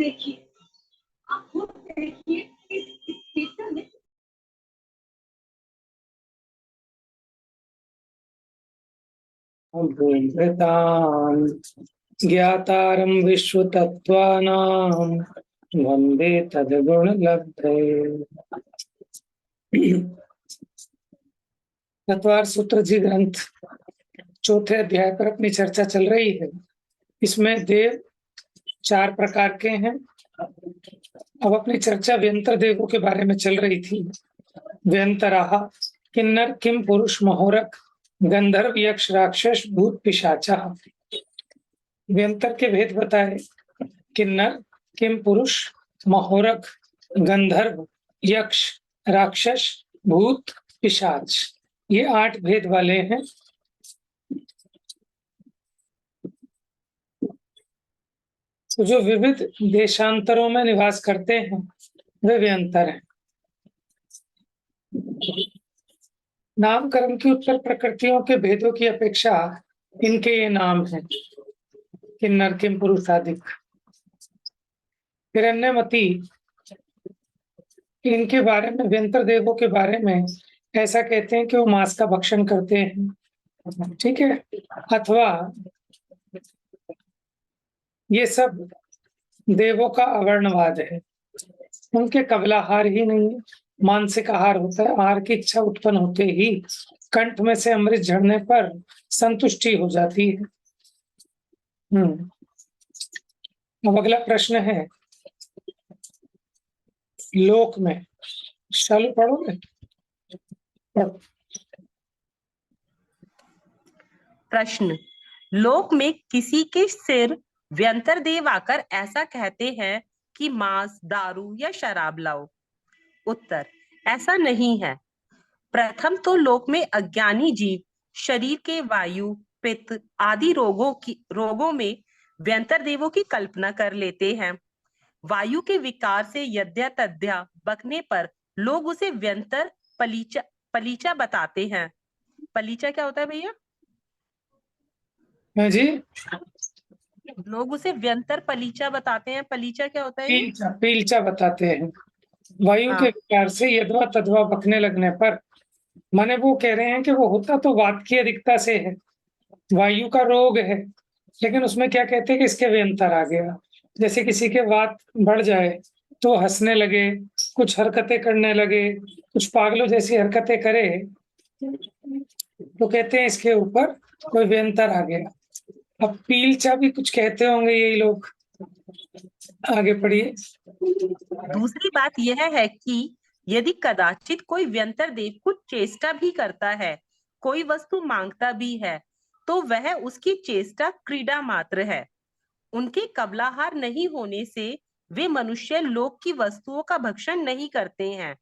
देखिए, आप खुद देखिए इस पिक्चर में भूमृतां ज्ञातारं विश्वतत्त्वानां वन्दे तद्गुणलब्धये। तत्वार सूत्र जी ग्रंथ चौथे अध्याय पर अपनी चर्चा चल रही है। इसमें देव 4 प्रकार के हैं। अब अपनी चर्चा व्यंतर देवों के बारे में चल रही थी। व्यंतराः किन्नर किम पुरुष महोरक गंधर्व यक्ष राक्षस भूत पिशाचा। व्यंतर के भेद बताए। किन्नर किम पुरुष महोरक गंधर्व यक्ष राक्षस भूत पिशाच, ये 8 भेद वाले हैं। तो जो विविध देशांतरों में निवास करते हैं वे व्यंतर हैं। नामकरण की उत्तर प्रकृतियों के भेदों की अपेक्षा इनके ये नाम हैं, किन्नर किम पुरुषादिक। हिरण्यमती, इनके बारे में व्यंतर देवों के बारे में ऐसा कहते हैं कि वो मांस का भक्षण करते हैं, ठीक है। अथवा ये सब देवों का अवर्णवाद है। उनके कबलाहार ही नहीं, मानसिक आहार होता है। आहार की इच्छा उत्पन्न होते ही कंठ में से अमृत झड़ने पर संतुष्टि हो जाती है। अब अगला प्रश्न है, लोक में शल पढ़ोगे? प्रश्न, लोक में किसी के सिर व्यंतर देव आकर ऐसा कहते हैं कि मांस, दारू या शराब लाओ। उत्तर, ऐसा नहीं है। प्रथम तो लोक में अज्ञानी जीव शरीर के वायु, पित्त आदि रोगों में व्यंतर देवों की कल्पना कर लेते हैं। वायु के विकार से यद्या तद्या बकने पर लोग उसे व्यंतर पलीचा बताते हैं। पलीचा क्या होता है भैया? जी, लोग उसे व्यंतर पलीचा बताते हैं। पलीचा क्या होता है? पीलचा बताते हैं। वायु के विकार से यदवा तदवा बकने लगने पर, माने वो कह रहे हैं कि वो होता तो वात की अधिकता से है, वायु का रोग है, लेकिन उसमें क्या कहते हैं कि इसके व्यंतर आ गया। जैसे किसी के वात बढ़ जाए तो हंसने लगे, कुछ हरकतें करने लगे, कुछ पागलों जैसी हरकतें करे, तो कहते हैं इसके ऊपर कोई व्यंतर आ गया। अब पीलचा भी कुछ कहते होंगे यही लोग। आगे पढ़िए। दूसरी बात यह है कि यदि कदाचित कोई व्यंतर देव कुछ चेष्टा भी करता है, कोई वस्तु मांगता भी है, तो वह उसकी चेष्टा क्रीड़ा मात्र है। उनके कबलाहार नहीं होने से वे मनुष्य लोक की वस्तुओं का भक्षण नहीं करते हैं।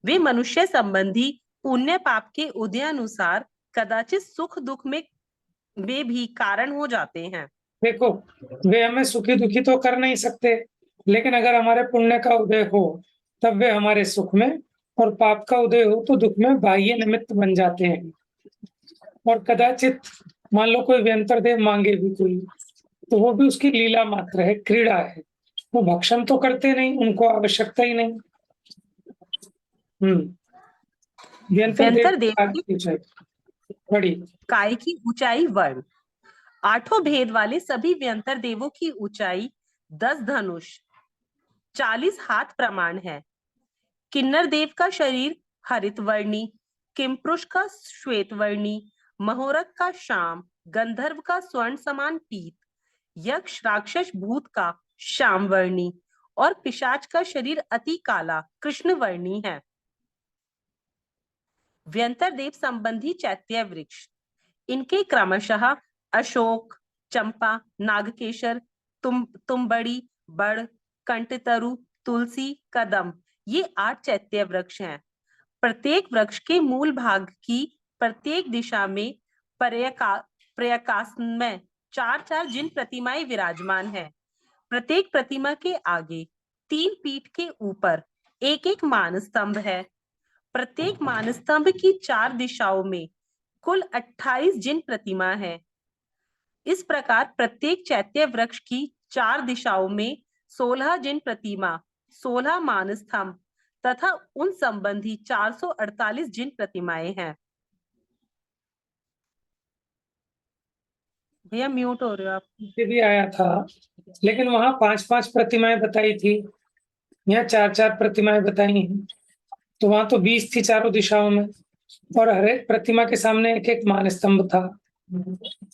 वे मनुष्य संबंधी पुण्य पाप के उदय अनुसार कदाचित सुख दुख में वे भी कारण हो जाते हैं। देखो, वे हमें सुखी दुखी तो कर नहीं सकते, लेकिन अगर हमारे पुण्य का उदय हो तब वे हमारे सुख में, और पाप का उदय हो तो दुख में बाह्य निमित्त बन जाते हैं। और कदाचित मान लो कोई व्यंतर देव मांगे भी कोई, तो वो भी उसकी लीला मात्र है, क्रीड़ा है। वो भक्षण तो करते नहीं, उनको आवश्यकता ही नहीं। व्यंतर देव की बड़ी काय की ऊंचाई वर्ण। 8 भेद वाले सभी व्यंतर देवों की ऊंचाई 10 धनुष 40 हाथ प्रमाण है। किन्नर देव का शरीर हरित वर्णी, किमपुरुष का श्वेत वर्णी, महोरक का श्याम, गंधर्व का स्वर्ण समान पीत, यक्ष राक्षस भूत का श्याम वर्णी और पिशाच का शरीर अति काला कृष्ण वर्णी है। व्यंतर देव संबंधी चैत्य वृक्ष, इनके क्रमशः अशोक, चंपा, नागकेशर, तुम्बड़ी, बड़, कंटतरु, तुलसी, कदम, ये 8 चैत्य वृक्ष हैं। प्रत्येक वृक्ष के मूल भाग की प्रत्येक दिशा में प्रयाकाश में 4-4 जिन प्रतिमाएं विराजमान हैं। प्रत्येक प्रतिमा के आगे 3 पीठ के ऊपर एक मान स्तंभ है। प्रत्येक मान स्तंभ की 4 दिशाओं में कुल 28 जिन प्रतिमा है। इस प्रकार प्रत्येक चैत्य वृक्ष की 4 दिशाओं में 16 जिन प्रतिमा, 16 मानस्तंभ तथा उन संबंधी 448 जिन प्रतिमाएं हैं। भैया म्यूट हो रहे हो आप। ये भी आया था, लेकिन वहां 5-5 प्रतिमाएं बताई थी, यहाँ 4-4 प्रतिमाएं बताई हैं। तो वहां तो 20 थी चारों दिशाओं में, और हर एक प्रतिमा के सामने एक एक मान स्तंभ था।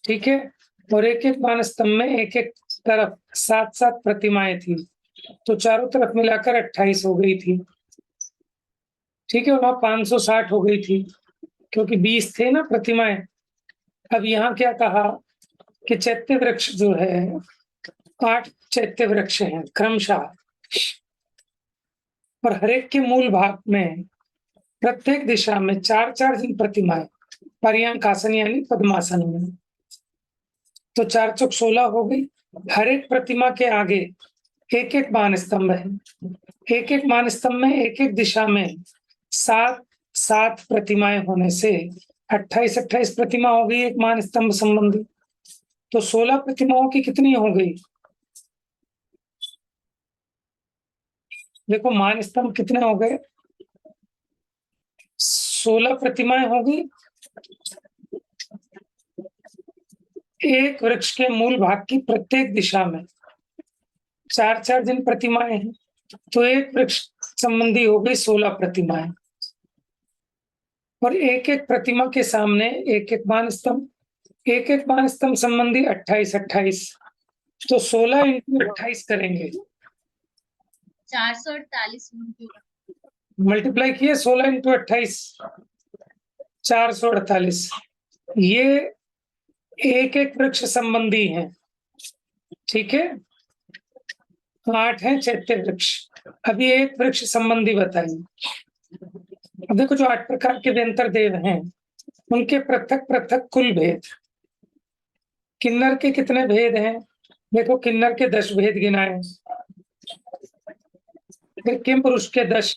ठीक है, और एक एक मान स्तंभ में एक एक तरफ 7-7 प्रतिमाएं थी, तो चारों तरफ मिलाकर 28 हो गई थी। ठीक है, वहां 560 हो गई थी, क्योंकि 20 थे ना प्रतिमाएं। अब यहाँ क्या कहा कि चैत्य वृक्ष जो है, 8 चैत्य वृक्ष हैं क्रमशः, और हर एक के मूल भाग में प्रत्येक दिशा में 4-4 जिन प्रतिमाएं पर्यंकासन यानी पद्मासन में, तो 4 चौक 16 हो गई। हर एक प्रतिमा के आगे एक एक मान स्तंभ है, एक एक मान स्तंभ में एक एक दिशा में 7-7 प्रतिमाएं होने से 28-28 प्रतिमा हो गई एक मान स्तंभ संबंधी। तो 16 प्रतिमाओं की कितनी हो गई? देखो मान स्तंभ कितने हो गए, 16 प्रतिमाएं होगी। एक वृक्ष के मूल भाग की प्रत्येक दिशा में 4-4 जिन प्रतिमाएं हैं, तो एक वृक्ष संबंधी हो गई 16 प्रतिमाएं, और एक एक प्रतिमा के सामने एक एक मान स्तंभ, एक एक मान स्तंभ संबंधी 28-28, तो 16 × 28 करेंगे 448 मल्टीप्लाई किए 16 × 28 448। ये एक एक वृक्ष संबंधी हैं। ठीक है, 8 हैं चैत्य वृक्ष। अभी एक वृक्ष संबंधी बताइए। अब देखो जो 8 प्रकार के व्यंतर देव हैं, उनके पृथक पृथक कुल भेद। किन्नर के कितने भेद हैं? देखो किन्नर के 10 भेद गिनाए, फिर किम पुरुष के 10,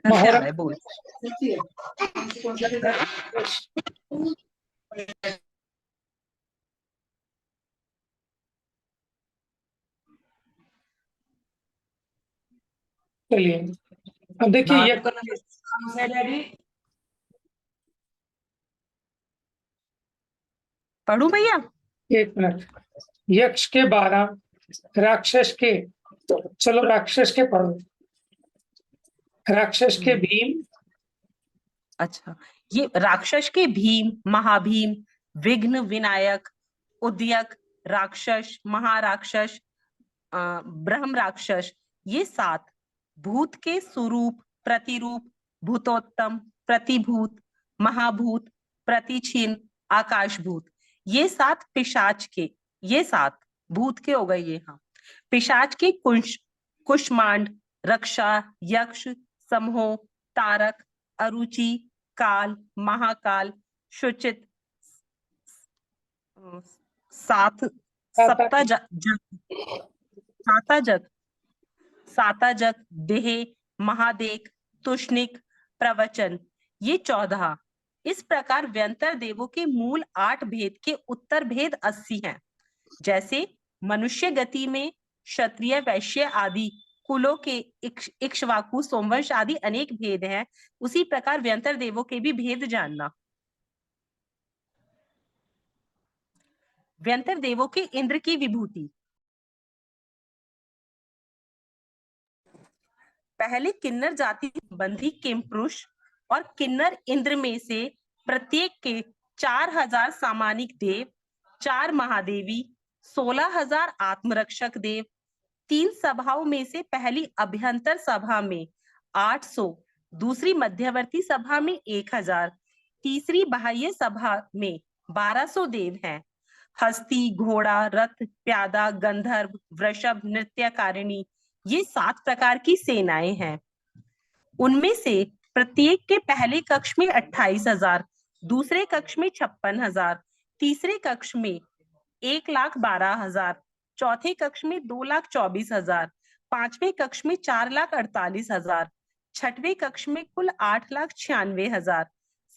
महोरा बोल चलिए अब देखिए ये पढ़ू भैया। 1 मिनट। यक्ष के 12, राक्षस के, चलो राक्षस के पढ़ो। राक्षस के भीम, अच्छा, ये राक्षस के भीम, महाभीम, विघ्न विनायक, उद्यक, राक्षस, महाराक्षस, ब्रह्म राक्षस, ये 7 भूत के स्वरूप, प्रतिरूप, भूतोत्तम, प्रतिभूत, महाभूत, प्रतिछिन्न, आकाशभूत, ये 7 पिशाच के, ये 7 भूत के हो गए ये। हाँ, पिशाच के कुष्मांड, रक्षा, यक्ष, समूह, तारक, अरुचि, काल, महाकाल, शुचित, साताजक, देह, महादेक, तुष्णिक, प्रवचन, ये 14। इस प्रकार व्यंतर देवों के मूल 8 भेद के उत्तर भेद 80 हैं। जैसे मनुष्य गति में क्षत्रिय, वैश्य आदि कुलों के इक्ष्वाकु, सोमवंश आदि अनेक भेद हैं, उसी प्रकार व्यंतर देवों के भी भेद जानना। व्यंतर देवों के इंद्र की विभूति। पहले किन्नर जाति संबंधी किमपुरुष और किन्नर इंद्र में से प्रत्येक के 4000 सामानिक देव, 4 महादेवी, 16,000 आत्मरक्षक देव, 3 सभाओं में से पहली अभ्यंतर सभा में 800, दूसरी मध्यवर्ती सभा में 1000, तीसरी बाह्य सभा में 1200 देव हैं। हस्ती, घोड़ा, रथ, प्यादा, गंधर्व, वृषभ, नृत्यकारिणी, ये 7 प्रकार की सेनाएं हैं। उनमें से प्रत्येक के पहले कक्ष में 28,000, दूसरे कक्ष में 56,000, तीसरे कक्ष में 1,12,000, चौथे कक्ष में 2,24,000, पांचवें कक्ष में 4,48,000, छठवें कक्ष में कुल 8,96,000,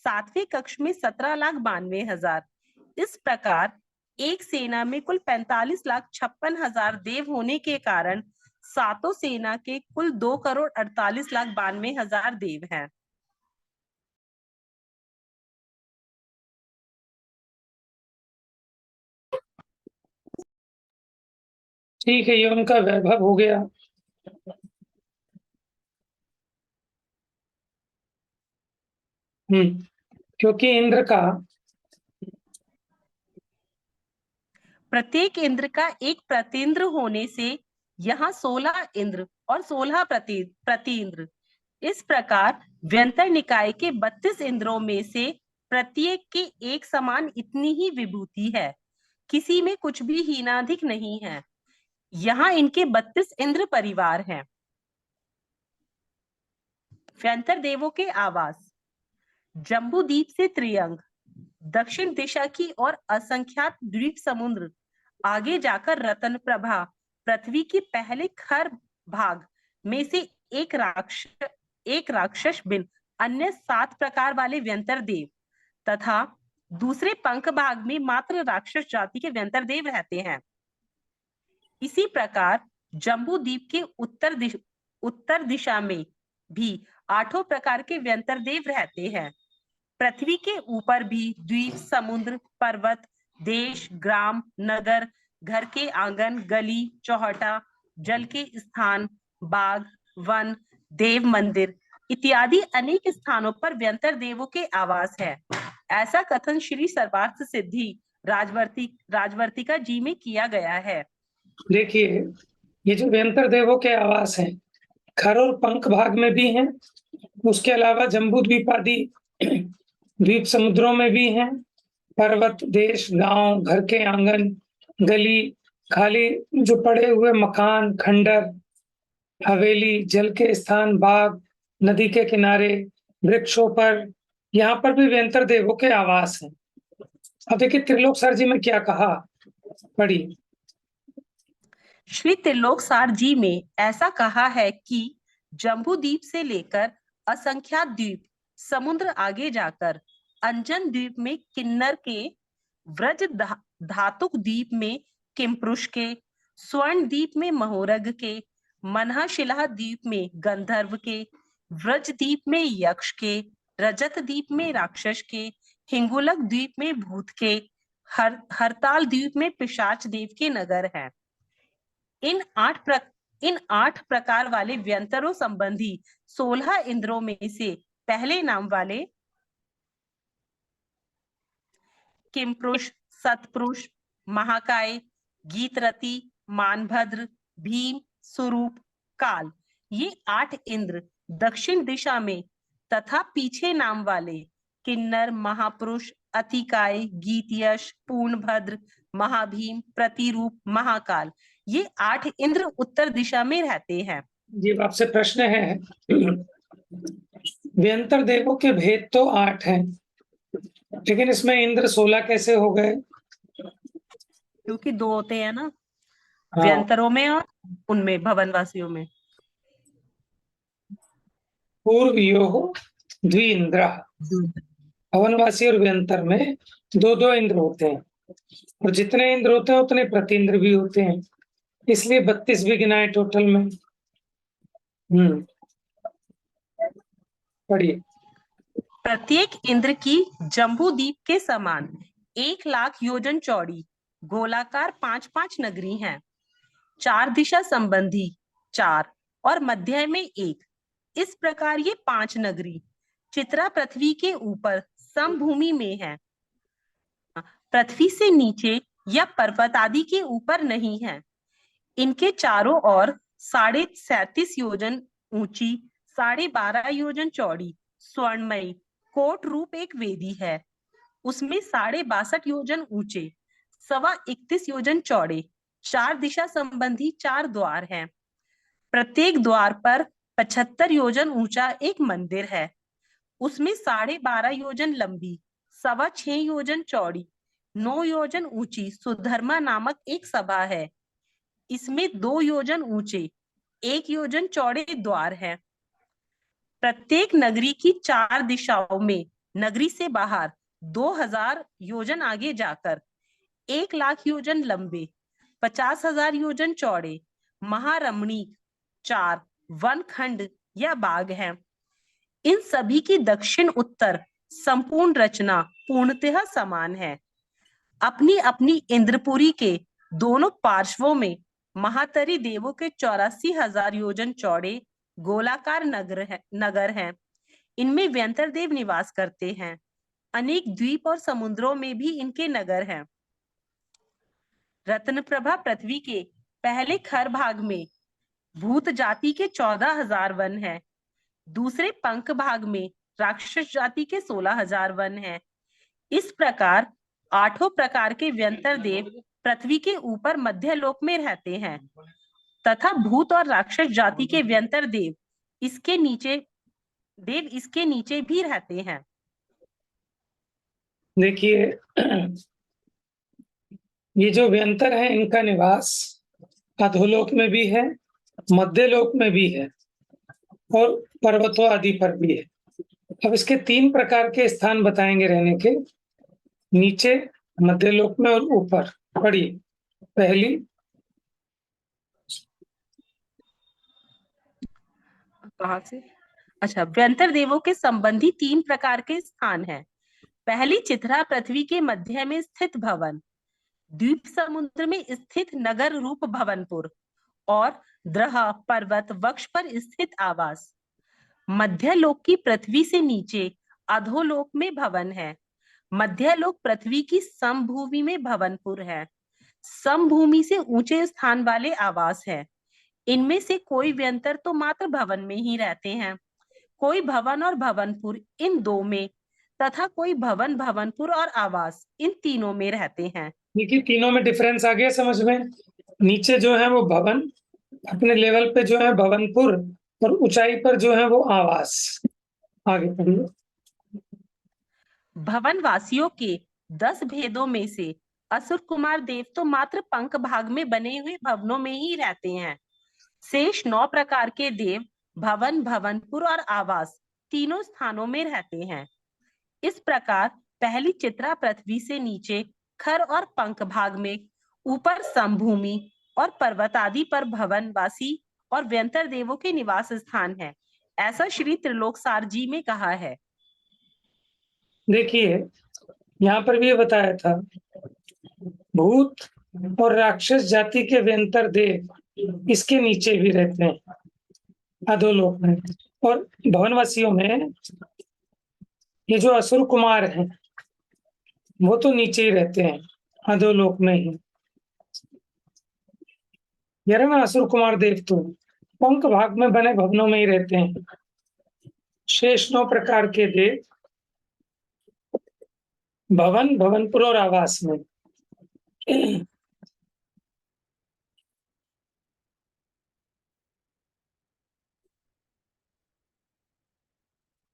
सातवें कक्ष में 17,92,000। इस प्रकार एक सेना में कुल 45,56,000 देव होने के कारण सातों सेना के कुल 2,48,92,000 देव हैं। ठीक है, ये उनका वैभव हो गया। क्योंकि इंद्र का प्रत्येक इंद्र का एक प्रतींद्र होने से यहाँ 16 इंद्र और 16 प्रतींद्र। इस प्रकार व्यंतर निकाय के 32 इंद्रों में से प्रत्येक की एक समान इतनी ही विभूति है, किसी में कुछ भी हीनाधिक नहीं है। यहाँ इनके 32 इंद्र परिवार हैं। व्यंतर देवों के आवास। जम्बूद्वीप से त्रियंग, दक्षिण दिशा की ओर असंख्यात द्वीप समुद्र, आगे जाकर रतन प्रभा, पृथ्वी के पहले खर भाग में से एक राक्षस बिन अन्य 7 प्रकार वाले व्यंतर देव तथा दूसरे पंख भाग में मात्र राक्षस जाति के व्यंतर देव रहते हैं। इसी प्रकार जम्बूद्वीप के उत्तर दिशा में भी 8 प्रकार के व्यंतर देव रहते हैं। पृथ्वी के ऊपर भी द्वीप, समुद्र, पर्वत, देश, ग्राम, नगर, घर के आंगन, गली, चौहटा, जल के स्थान, बाग, वन, देव मंदिर इत्यादि अनेक स्थानों पर व्यंतर देवों के आवास है। ऐसा कथन श्री सर्वार्थ सिद्धि राजवर्तिका जी में किया गया है। देखिए, ये जो व्यंतर देवों के आवास हैं, खर और पंख भाग में भी हैं, उसके अलावा जम्बू द्वीप आदि द्वीप समुद्रों में भी हैं, पर्वत, देश, गांव, घर के आंगन, गली, खाली जो पड़े हुए मकान, खंडर, हवेली, जल के स्थान, बाग, नदी के किनारे, वृक्षों पर, यहाँ पर भी व्यंतर देवों के आवास हैं। अब देखिए त्रिलोक सर जी में क्या कहा, पढ़िए। श्री त्रिलोक सार जी में ऐसा कहा है कि जम्बूद्वीप से लेकर असंख्यात द्वीप समुद्र आगे जाकर अंजन द्वीप में किन्नर के, व्रज धातुक द्वीप में किमपुरुष के, स्वर्ण द्वीप में महोरग के, मनहाशिला द्वीप में गंधर्व के, व्रज द्वीप में यक्ष के, रजत द्वीप में राक्षस के, हिंगुलक द्वीप में भूत के, हरताल द्वीप में पिशाच देव के नगर हैं। इन 8 प्रकार वाले व्यंतरों संबंधी 16 इंद्रों में से पहले नाम वाले किमपुरुष, सतपुरुष, महाकाय, गीतरति, मानभद्र, भीम, स्वरूप, काल, ये 8 इंद्र दक्षिण दिशा में तथा पीछे नाम वाले किन्नर, महापुरुष, अतिकाय, गीतयश, पूर्णभद्र, महाभीम, प्रतिरूप, महाकाल, ये 8 इंद्र उत्तर दिशा में रहते हैं। जी, आपसे प्रश्न है, व्यंतर देवों के भेद तो 8 हैं, लेकिन इसमें इंद्र 16 कैसे हो गए? क्योंकि 2 होते हैं ना, हाँ। व्यंतरों में और उनमें भवनवासियों में। पूर्वयो द्विइंद्र, भवनवासी और व्यंतर में 2-2 इंद्र होते हैं, और जितने इंद्र होते हैं उतने प्रतींद्र भी होते हैं, इसलिए 32 भी गिनाए टोटल में। पढ़िए। प्रत्येक इंद्र की जम्बूद्वीप के समान 1,00,000 योजन चौड़ी गोलाकार 5-5 नगरी हैं। 4 दिशा संबंधी 4 और मध्य में 1। इस प्रकार ये 5 नगरी चित्रा पृथ्वी के ऊपर समभूमि में है, पृथ्वी से नीचे या पर्वत आदि के ऊपर नहीं है। इनके चारों ओर 37.5 योजन ऊंची, 12.5 योजन चौड़ी स्वर्णमयी कोट रूप एक वेदी है। उसमें 62.5 योजन ऊंचे, 31 योजन चौड़े 4 दिशा संबंधी 4 द्वार हैं। प्रत्येक द्वार पर 75 योजन ऊंचा एक मंदिर है। उसमें 12.5 योजन लंबी, 6.25 योजन चौड़ी, 9 योजन ऊंची सुधर्मा नामक एक सभा है। इसमें 2 योजन ऊंचे, 1 योजन चौड़े द्वार हैं। प्रत्येक नगरी की 4 दिशाओं में नगरी से बाहर 2000 योजन आगे जाकर 1,00,000 योजन लंबे, 50,000 योजन चौड़े महारमणीक 4 वनखंड या बाग हैं। इन सभी की दक्षिण उत्तर संपूर्ण रचना पूर्णतः समान है। अपनी अपनी इंद्रपुरी के दोनों पार्श्वों में महातरी देवों के 84,000 योजन चौड़े गोलाकार नगर हैं। इनमें व्यंतर देव निवास करते हैं। अनेक द्वीप और समुद्रों में भी इनके नगर हैं। रत्नप्रभा पृथ्वी के पहले खर भाग में भूत जाति के 14,000 वन हैं। दूसरे पंख भाग में राक्षस जाति के 16,000 वन हैं। इस प्रकार 8 प्रकार के व्यंतर देव पृथ्वी के ऊपर मध्य लोक में रहते हैं तथा भूत और राक्षस जाति के व्यंतर देव इसके नीचे भी रहते हैं। देखिए, ये जो व्यंतर है इनका निवास अधोलोक में भी है, मध्य लोक में भी है और पर्वतों आदि पर भी है। अब इसके 3 प्रकार के स्थान बताएंगे रहने के, नीचे, मध्य लोक में और ऊपर। पढ़िए। पहली, कहां से? अच्छा, व्यंतर देवों के संबंधी 3 प्रकार के स्थान हैं। पहली, चित्रा पृथ्वी के मध्य में स्थित भवन, द्वीप समुद्र में स्थित नगर रूप भवनपुर और द्रह पर्वत वक्ष पर स्थित आवास। मध्य लोक की पृथ्वी से नीचे अधोलोक में भवन है। मध्य लोक पृथ्वी की समभूमि में भवनपुर है। समभूमि से ऊंचे स्थान वाले आवास है। इनमें से कोई व्यंतर तो मात्र भवन में ही रहते हैं, कोई भवन और भवनपुर इन 2 में तथा कोई भवन, भवनपुर और आवास इन तीनों में रहते हैं। देखिए, तीनों में डिफरेंस आ गया समझ में। नीचे जो है वो भवन, अपने लेवल पे जो है भवनपुर, और ऊंचाई पर जो है वो आवास। आगे पढ़िए। भवन वासियों के 10 भेदों में से असुर कुमार देव तो मात्र पंख भाग में बने हुए भवनों में ही रहते हैं। शेष 9 प्रकार के देव भवन, भवनपुर और आवास तीनों स्थानों में रहते हैं। इस प्रकार पहली चित्रा पृथ्वी से नीचे खर और पंख भाग में, ऊपर समभूमि और पर्वत आदि पर भवनवासी और व्यंतर देवों के निवास स्थान है। ऐसा श्री त्रिलोकसार जी में कहा है। देखिए, यहाँ पर भी ये बताया था, भूत और राक्षस जाति के व्यंतर देव इसके नीचे भी रहते हैं अधोलोक में, और भवनवासियों में ये जो असुर कुमार हैं वो तो नीचे ही रहते हैं अधोलोक में ही। यार ना, असुर कुमार देव तो पंख भाग में बने भवनों में ही रहते हैं। शेष 9 प्रकार के देव भवन, भवनपुर और आवास में।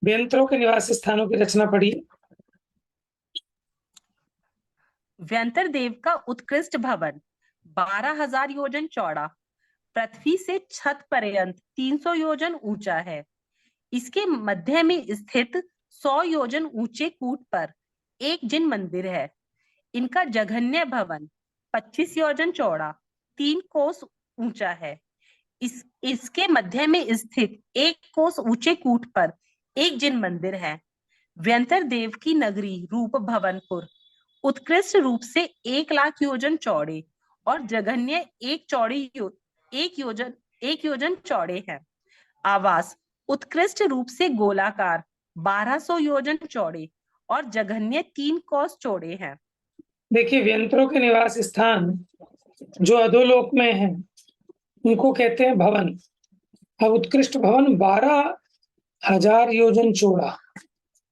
व्यंतरों के निवास स्थानों की रचना पढ़िए। व्यंतर देव का उत्कृष्ट भवन 12,000 योजन चौड़ा, पृथ्वी से छत पर्यंत 300 योजन ऊंचा है। इसके मध्य में स्थित 100 योजन ऊंचे कूट पर एक जिन मंदिर है। इनका जघन्य भवन 25 योजन चौड़ा, 3 कोस ऊंचा है। इसके मध्य में स्थित 1 कोस ऊंचे कूट पर एक जिन मंदिर है। व्यंतर देव की नगरी रूप भवनपुर उत्कृष्ट रूप से 1,00,000 योजन चौड़े और जघन्य 1 योजन चौड़े है। आवास उत्कृष्ट रूप से गोलाकार 1200 योजन चौड़े और जघन्य 3 कोस चौड़े हैं। देखिए, व्यंतरों के निवास स्थान जो अधोलोक में है उनको कहते हैं भवन। अब उत्कृष्ट भवन 12,000 योजन चौड़ा,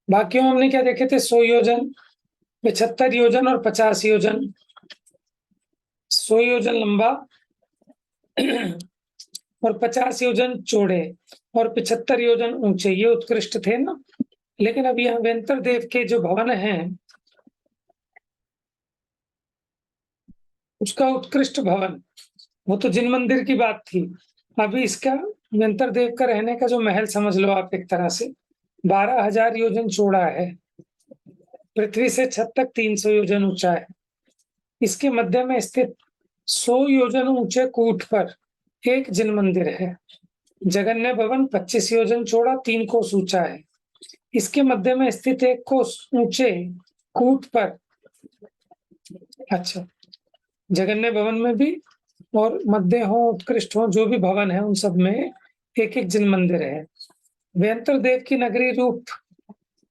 बाकी हमने क्या देखे थे? 100 योजन, 75 योजन और 50 योजन। 100 योजन लंबा और 50 योजन चौड़े और 75 योजन ऊंचे, ये उत्कृष्ट थे ना। लेकिन अब यहाँ व्यंतर देव के जो भवन हैं उसका उत्कृष्ट भवन, वो तो जिन मंदिर की बात थी। अभी इसका व्यंतर देव का रहने का जो महल समझ लो आप, एक तरह से 12,000 योजन चौड़ा है, पृथ्वी से छत तक 300 योजन ऊंचा है। इसके मध्य में स्थित 100 योजन ऊंचे कूट पर एक जिन मंदिर है। जगन्य भवन 25 योजन चौड़ा 3 कोस ऊंचा है। इसके मध्य में स्थित 1 कोस ऊंचे कूट पर, अच्छा, जगन्य भवन में भी और मध्य हो उत्कृष्ट हो जो भी भवन है उन सब में एक एक जिन मंदिर है। व्यंतर देव की नगरी रूप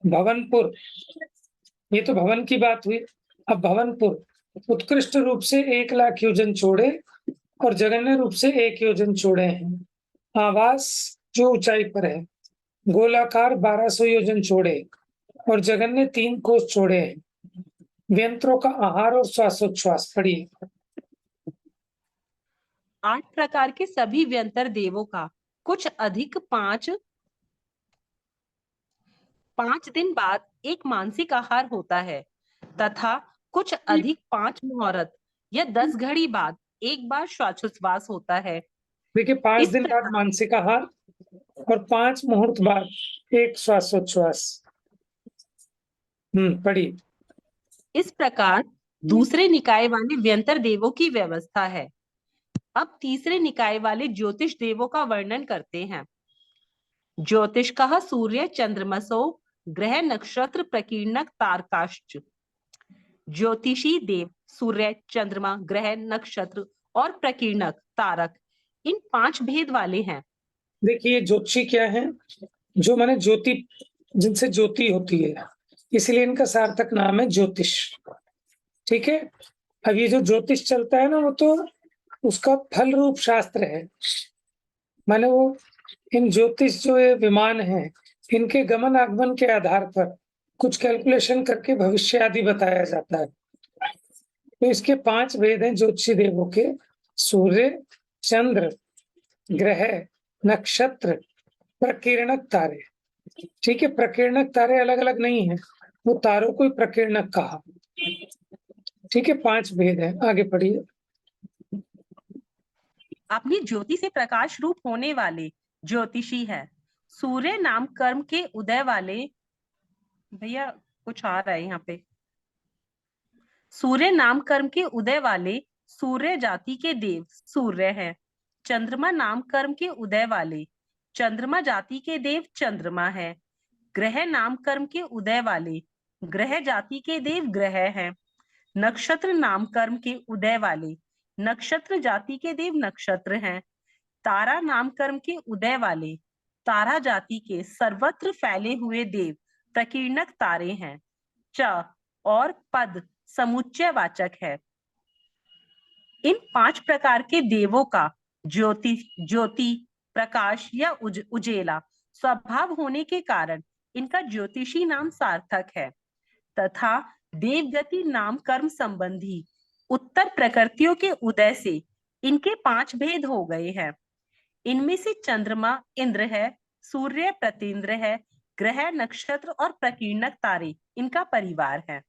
भवनपुर, ये तो भवन की बात हुई। अब भवनपुर उत्कृष्ट रूप से 1 लाख योजन चौड़े और जगन्य रूप से 1 योजन चौड़े हैं। आवास जो ऊंचाई पर है गोलाकार 1200 योजन चौड़े और जगन्य 3 कोस चौड़े हैं। व्यंत्रों का आहार और श्वासोच्छ्वास, पढ़िए। 8 प्रकार के सभी व्यंतर देवों का कुछ अधिक 5 दिन बाद एक मानसिक आहार होता है तथा कुछ अधिक 5 मुहूर्त या 10 घड़ी बाद एक बार श्वासोच्छ्वास होता है। देखिए, 5 इस दिन बाद प्रकार मानसिक आहार और 5 मुहूर्त बाद एक श्वासोच्छ्वास। पढ़िए। इस प्रकार दूसरे निकाय वाले व्यंतर देवों की व्यवस्था है। अब तीसरे निकाय वाले ज्योतिष देवों का वर्णन करते हैं। ज्योतिष कहा सूर्य चंद्रमसो ग्रह नक्षत्र प्रकीर्णक तारकाश्च। ज्योतिषी देव सूर्य चंद्रमा ग्रह नक्षत्र और प्रकीर्णक तारक इन 5 भेद वाले हैं। देखिए, ज्योतिषी क्या है? जो माने ज्योति, जिनसे ज्योति होती है, इसलिए इनका सार्थक नाम है ज्योतिष। ठीक है। अब ये जो ज्योतिष चलता है ना, वो तो उसका फल रूप शास्त्र है। माने वो इन ज्योतिष जो ये विमान है, इनके गमन आगमन के आधार पर कुछ कैलकुलेशन करके भविष्य आदि बताया जाता है। तो इसके 5 भेद हैं ज्योतिषी देवों के: सूर्य, चंद्र, ग्रह, नक्षत्र, प्रकीर्णक तारे। ठीक है, प्रकीर्णक तारे अलग अलग नहीं है, वो तारों को ही प्रकीर्णक कहा। ठीक है, 5 भेद है। आगे पढ़िए। अपनी ज्योति से प्रकाश रूप होने वाले ज्योतिषी है। सूर्य नाम कर्म के उदय वाले, भैया कुछ आ रहा है यहाँ पे, सूर्य नाम कर्म के उदय वाले सूर्य जाति के देव सूर्य हैं। चंद्रमा नाम कर्म के उदय वाले चंद्रमा जाति के देव चंद्रमा है। ग्रह नाम कर्म के उदय वाले ग्रह जाति के देव ग्रह हैं। नक्षत्र नाम कर्म के उदय वाले नक्षत्र जाति के देव नक्षत्र हैं। तारा नाम कर्म के उदय वाले तारा जाति के सर्वत्र फैले हुए देव प्रकीर्णक तारे हैं। च और पद समुच्चय वाचक है। इन 5 प्रकार के देवों का ज्योति प्रकाश या उजेला स्वभाव होने के कारण इनका ज्योतिषी नाम सार्थक है तथा देवगति नाम कर्म संबंधी उत्तर प्रकृतियों के उदय से इनके 5 भेद हो गए हैं। इनमें से चंद्रमा इंद्र है, सूर्य प्रतींद्र है, ग्रह नक्षत्र और प्रकीर्णक तारे इनका परिवार है।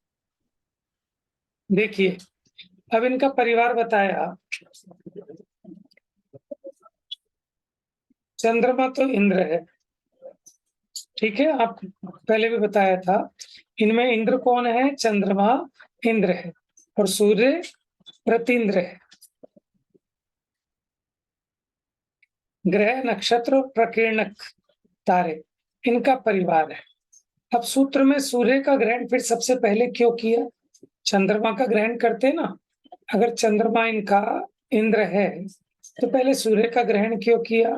देखिए, अब इनका परिवार बताया। चंद्रमा तो इंद्र है, ठीक है, आप पहले भी बताया था। इनमें इंद्र कौन है? चंद्रमा इंद्र है और सूर्य प्रतींद्र है। ग्रह नक्षत्र और प्रकीर्णक तारे इनका परिवार है। अब सूत्र में सूर्य का ग्रहण फिर सबसे पहले क्यों किया? चंद्रमा का ग्रहण करते ना, अगर चंद्रमा इनका इंद्र है तो पहले सूर्य का ग्रहण क्यों किया?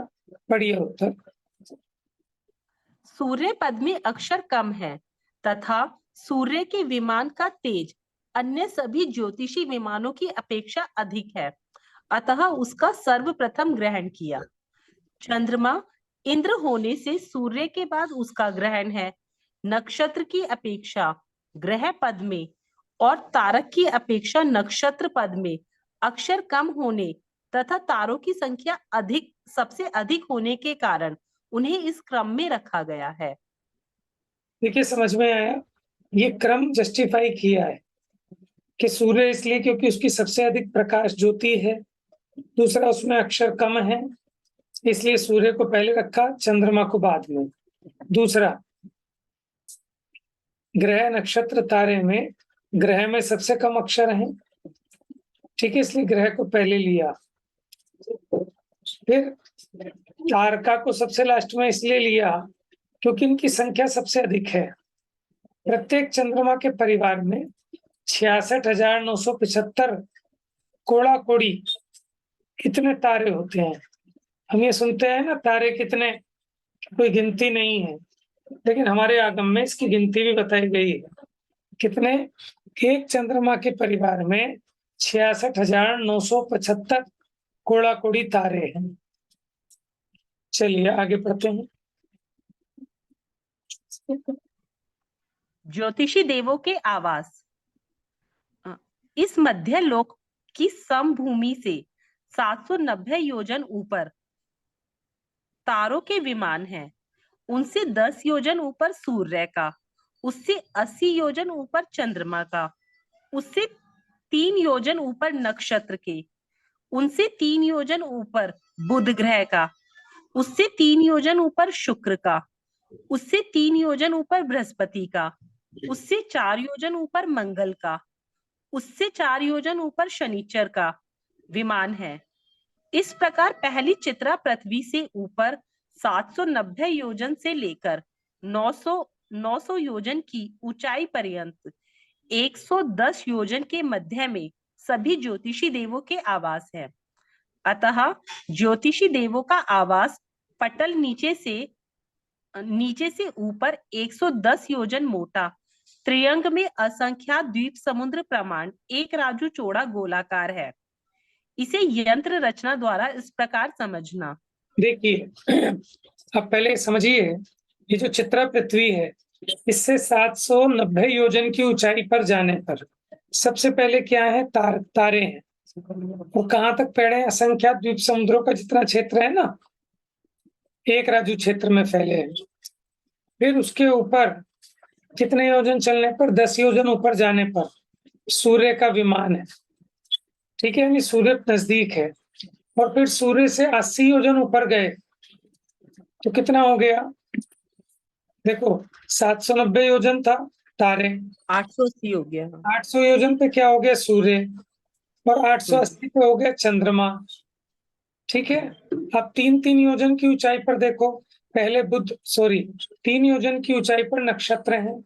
पढ़िए उत्तर। सूर्य पद में अक्षर कम है तथा सूर्य के विमान का तेज अन्य सभी ज्योतिषी विमानों की अपेक्षा अधिक है, अतः उसका सर्वप्रथम ग्रहण किया। चंद्रमा इंद्र होने से सूर्य के बाद उसका ग्रहण है। नक्षत्र की अपेक्षा ग्रह पद में और तारक की अपेक्षा नक्षत्र पद में अक्षर कम होने तथा तारों की संख्या सबसे अधिक होने के कारण उन्हें इस क्रम में रखा गया है। देखिए, समझ में आया? ये क्रम जस्टिफाई किया है कि सूर्य इसलिए क्योंकि उसकी सबसे अधिक प्रकाश ज्योति है, दूसरा उसमें अक्षर कम है इसलिए सूर्य को पहले रखा, चंद्रमा को बाद में। दूसरा, ग्रह नक्षत्र तारे में ग्रह में सबसे कम अक्षर हैं ठीक है, इसलिए ग्रह को पहले लिया। फिर तारका को सबसे लास्ट में इसलिए लिया क्योंकि इनकी संख्या सबसे अधिक है। प्रत्येक चंद्रमा के परिवार में 66,975 कोड़ा कोड़ी कितने तारे होते हैं। हम ये सुनते हैं ना, तारे कितने, कोई गिनती नहीं है, लेकिन हमारे आगम में इसकी गिनती भी बताई गई है। कितने? एक चंद्रमा के परिवार में 66,975 कोड़ा कोड़ी तारे हैं। चलिए आगे पढ़ते हैं। ज्योतिषी देवों के आवास। इस मध्य लोक की समभूमि से 790 योजन ऊपर तारों के विमान हैं। उनसे 10 योजन ऊपर सूर्य का, उससे 80 योजन ऊपर चंद्रमा का, उससे 3 योजन ऊपर नक्षत्र के, उनसे 3 योजन ऊपर बुध ग्रह का, उससे 3 योजन ऊपर शुक्र का, उससे 3 योजन ऊपर बृहस्पति का, उससे 4 योजन ऊपर मंगल का, उससे 4 योजन ऊपर शनिचर का विमान है। इस प्रकार पहली चित्रा पृथ्वी से ऊपर 790 योजन से लेकर 900 योजन की ऊंचाई पर्यंत 110 योजन के मध्य में सभी ज्योतिषी देवों के आवास है। अतः ज्योतिषी देवों का आवास पटल नीचे से ऊपर 110 योजन मोटा, त्रियंग में असंख्यात द्वीप समुद्र प्रमाण एक राजू चौड़ा गोलाकार है। इसे यंत्र रचना द्वारा इस प्रकार समझना। देखिए, अब पहले समझिए, ये जो चित्रा पृथ्वी है, इससे 790 योजन की ऊंचाई पर जाने पर सबसे पहले क्या है? तारे हैं। वो कहाँ तक फैले हैं? असंख्यात द्वीप समुद्रों का जितना क्षेत्र है ना, एक राजू क्षेत्र में फैले हैं। फिर उसके ऊपर कितने योजन चलने पर? 10 योजन ऊपर जाने पर सूर्य का विमान है। ठीक है, यानी सूर्य नजदीक है। और फिर सूर्य से 80 योजन ऊपर गए तो कितना हो गया? देखो, 790 योजन था तारे, 880 हो गया। 800 योजन पे क्या हो गया? सूर्य, और 880 पे हो गया चंद्रमा। ठीक है, अब 3-3 योजन की ऊंचाई पर देखो, पहले 3 योजन की ऊंचाई पर नक्षत्र हैं,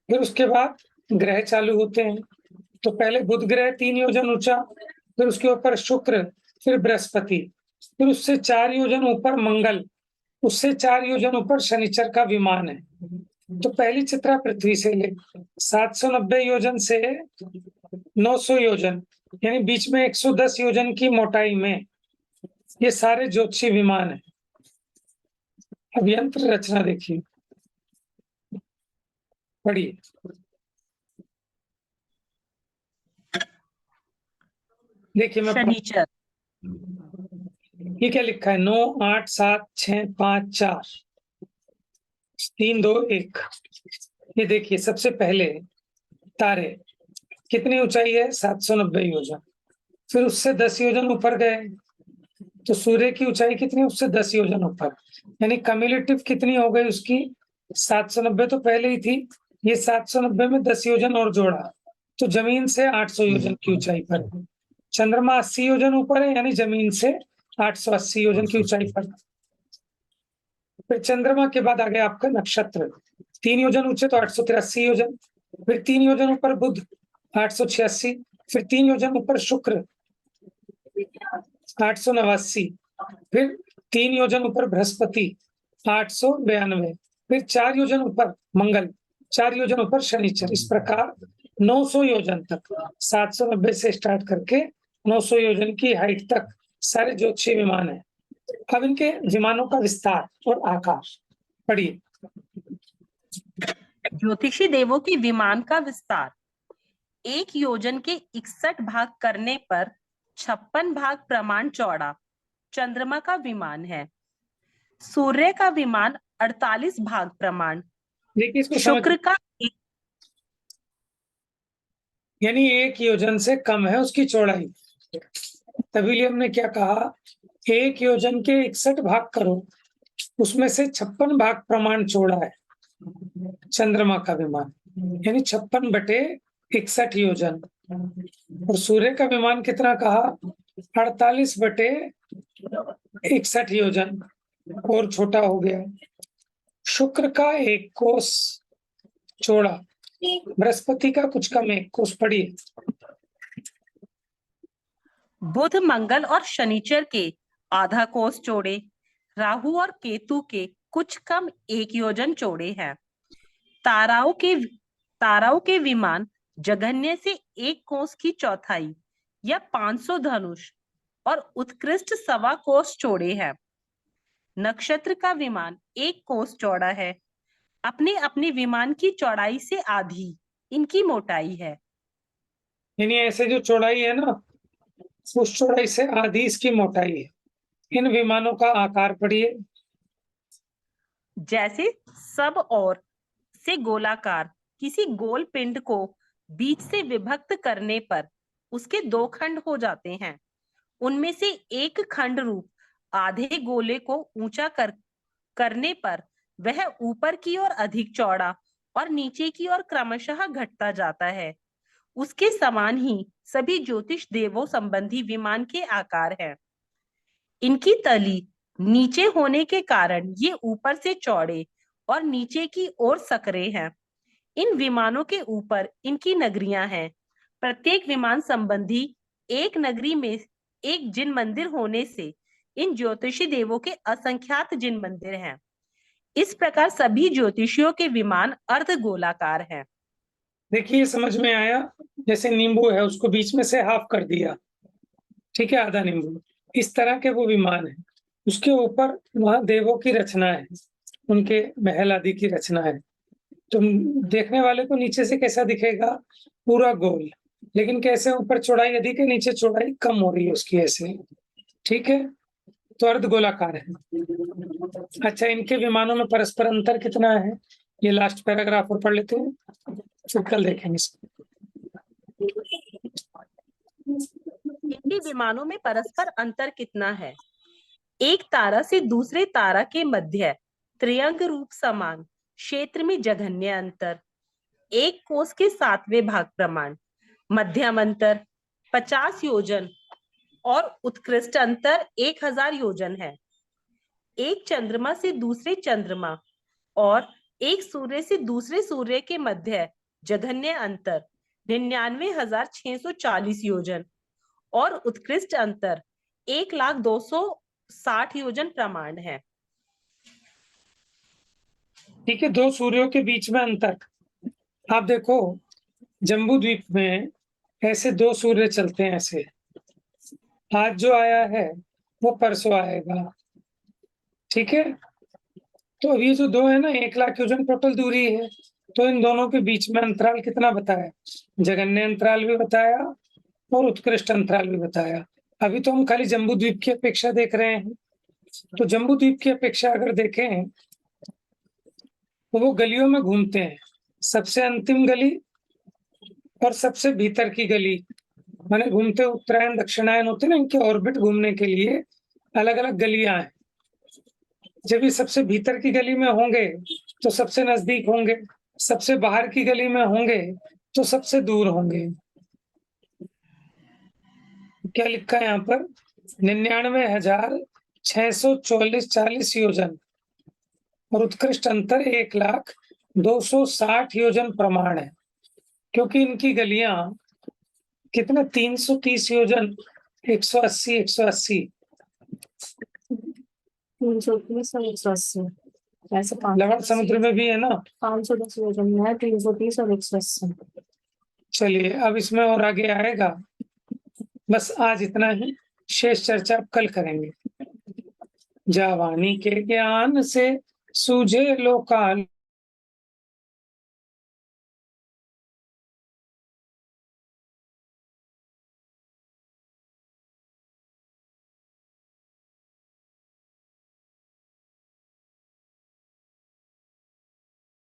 फिर उसके बाद ग्रह चालू होते हैं। तो पहले बुध ग्रह 3 योजन ऊंचा, फिर उसके ऊपर शुक्र, फिर बृहस्पति, फिर उससे 4 योजन ऊपर मंगल, उससे 4 योजन ऊपर शनिचर का विमान है। तो पहली चित्रा पृथ्वी से ले 790 योजन से 900 योजन, यानी बीच में 110 योजन की मोटाई में ये सारे ज्योतिषी विमान है। अब यंत्र रचना देखिए, पढ़िए। देखिए मैं शनिचर, ये क्या लिखा है? 9, 8, 7, 6, 5, 4, 3, 2, 1। ये देखिए, सबसे पहले तारे, कितनी ऊंचाई है? 790 योजन। फिर उससे 10 योजन ऊपर गए तो सूर्य की ऊंचाई कितनी? उससे 10 योजन ऊपर, यानी कम्युलेटिव कितनी हो गई उसकी? 790 तो पहले ही थी, ये 790 में 10 योजन और जोड़ा तो जमीन से 800 योजन की ऊंचाई पर। चंद्रमा 80 योजन ऊपर है, यानी जमीन से 880 योजन की ऊंचाई पर। फिर चंद्रमा के बाद आ गया आपका नक्षत्र, 3 योजन ऊंचे तो 883 योजन, फिर 3 योजन ऊपर बुध 886, फिर 3 योजन ऊपर शुक्र 889, फिर 3 योजन ऊपर बृहस्पति 892, फिर 4 योजन ऊपर मंगल, 4 योजन ऊपर शनिचर। इस प्रकार 900 योजन तक, 790 से स्टार्ट करके 900 योजन की हाइट तक सारे ज्योतिषी विमान है। अब इनके विमानों का विस्तार और आकार पढ़िए। ज्योतिषी देवों के विमान का विस्तार। 1 योजन के 61 भाग करने पर 56 भाग प्रमाण चौड़ा चंद्रमा का विमान है। सूर्य का विमान 48 भाग प्रमाण, देखिए इसको शुक्र का यानी 1 योजन से कम है उसकी चौड़ाई। तभी हमने क्या कहा, 1 योजन के 61 भाग करो, उसमें से 56 भाग प्रमाण चौड़ा है चंद्रमा का विमान, यानी 56/61 योजन। और सूर्य का विमान कितना कहा? 48/61 योजन, और छोटा हो गया। शुक्र का 1 कोस चौड़ा, बृहस्पति का कुछ कम 1 कोस। पढ़िए। बुध, मंगल और शनिचर के आधा कोस चौड़े, राहु और केतु के कुछ कम 1 योजन चौड़े हैं। ताराओं के विमान जघन्य से 1 कोस की चौथाई या 500 धनुष और उत्कृष्ट 1.25 कोस चौड़े हैं। नक्षत्र का विमान 1 कोस चौड़ा है। अपने अपने विमान की चौड़ाई से आधी इनकी मोटाई है। यानी ऐसे जो चौड़ाई है ना, उस चौड़ाई से आधी इसकी मोटाई है। इन विमानों का आकार पढ़िए। जैसे सब ओर से गोलाकार किसी गोल पिंड को बीच से विभक्त करने पर उसके 2 खंड हो जाते हैं। उनमें से एक खंड रूप आधे गोले को ऊंचा करने पर वह ऊपर की ओर अधिक चौड़ा और नीचे की ओर क्रमशः घटता जाता है। उसके समान ही सभी ज्योतिष देवों संबंधी विमान के आकार हैं। इनकी तली नीचे होने के कारण ये ऊपर से चौड़े और नीचे की ओर सकरे हैं। इन विमानों के ऊपर इनकी नगरियां हैं। प्रत्येक विमान संबंधी एक नगरी में एक जिन मंदिर होने से इन ज्योतिषी देवों के असंख्यात जिन मंदिर हैं। इस प्रकार सभी ज्योतिषियों के विमान अर्धगोलाकार हैं। देखिए, समझ में आया? जैसे नींबू है, उसको बीच में से हाफ कर दिया, ठीक है, आधा नींबू। इस तरह के वो विमान है। उसके ऊपर वहां देवों की रचना है, उनके महल आदि की रचना है। तो देखने वाले को नीचे से कैसा दिखेगा? पूरा गोल। लेकिन कैसे? ऊपर चौड़ाई अधिक है, नीचे चौड़ाई कम हो रही है उसकी, ऐसे। ठीक है, तो अर्धगोलाकार है। अच्छा, इनके विमानों में परस्पर अंतर कितना है? ये लास्ट पैराग्राफ और पढ़ लेते हैं, फिर कल देखेंगे इसको। इनके विमानों में परस्पर अंतर कितना है? एक तारा से दूसरे तारा के मध्य त्रियंग रूप समान क्षेत्र में जघन्य अंतर 1 कोस के 7वें भाग प्रमाण, मध्यम अंतर 50 योजन और उत्कृष्ट अंतर 1000 योजन है। एक चंद्रमा से दूसरे चंद्रमा और एक सूर्य से दूसरे सूर्य के मध्य जघन्य अंतर 99,640 योजन और उत्कृष्ट अंतर 1,02,60 योजन प्रमाण है। ठीक है, 2 सूर्यों के बीच में अंतर। आप देखो, जम्बू द्वीप में ऐसे 2 सूर्य चलते हैं, ऐसे। आज जो आया है वो परसों आएगा, ठीक है। तो अब ये जो 2 है ना, 1,00,000 योजन टोटल दूरी है। तो इन दोनों के बीच में अंतराल कितना बताया? जघन्य अंतराल भी बताया और उत्कृष्ट अंतराल भी बताया। अभी तो हम खाली जम्बू द्वीप की अपेक्षा देख रहे हैं। तो जम्बू द्वीप की अपेक्षा अगर देखें तो वो गलियों में घूमते हैं। सबसे अंतिम गली और सबसे भीतर की गली, माने घूमते उत्तरायण दक्षिणायन होते ना, इनके ऑर्बिट घूमने के लिए अलग अलग गलियां हैं। जब ये सबसे भीतर की गली में होंगे तो सबसे नजदीक होंगे, सबसे बाहर की गली में होंगे तो सबसे दूर होंगे। क्या लिखा है यहाँ पर? 99,640 योजन और उत्कृष्ट अंतर 1,02,60 योजन प्रमाण है। क्योंकि इनकी गलियां कितना, 330 योजन, 180, 180, 330 और 180, ऐसे लवण समुद्र में भी है ना। 510 योजन में है, 330 और 180। चलिए, अब इसमें और आगे आएगा। बस आज इतना ही, शेष चर्चा कल करेंगे। जावानी के ज्ञान से सूझे लोकाल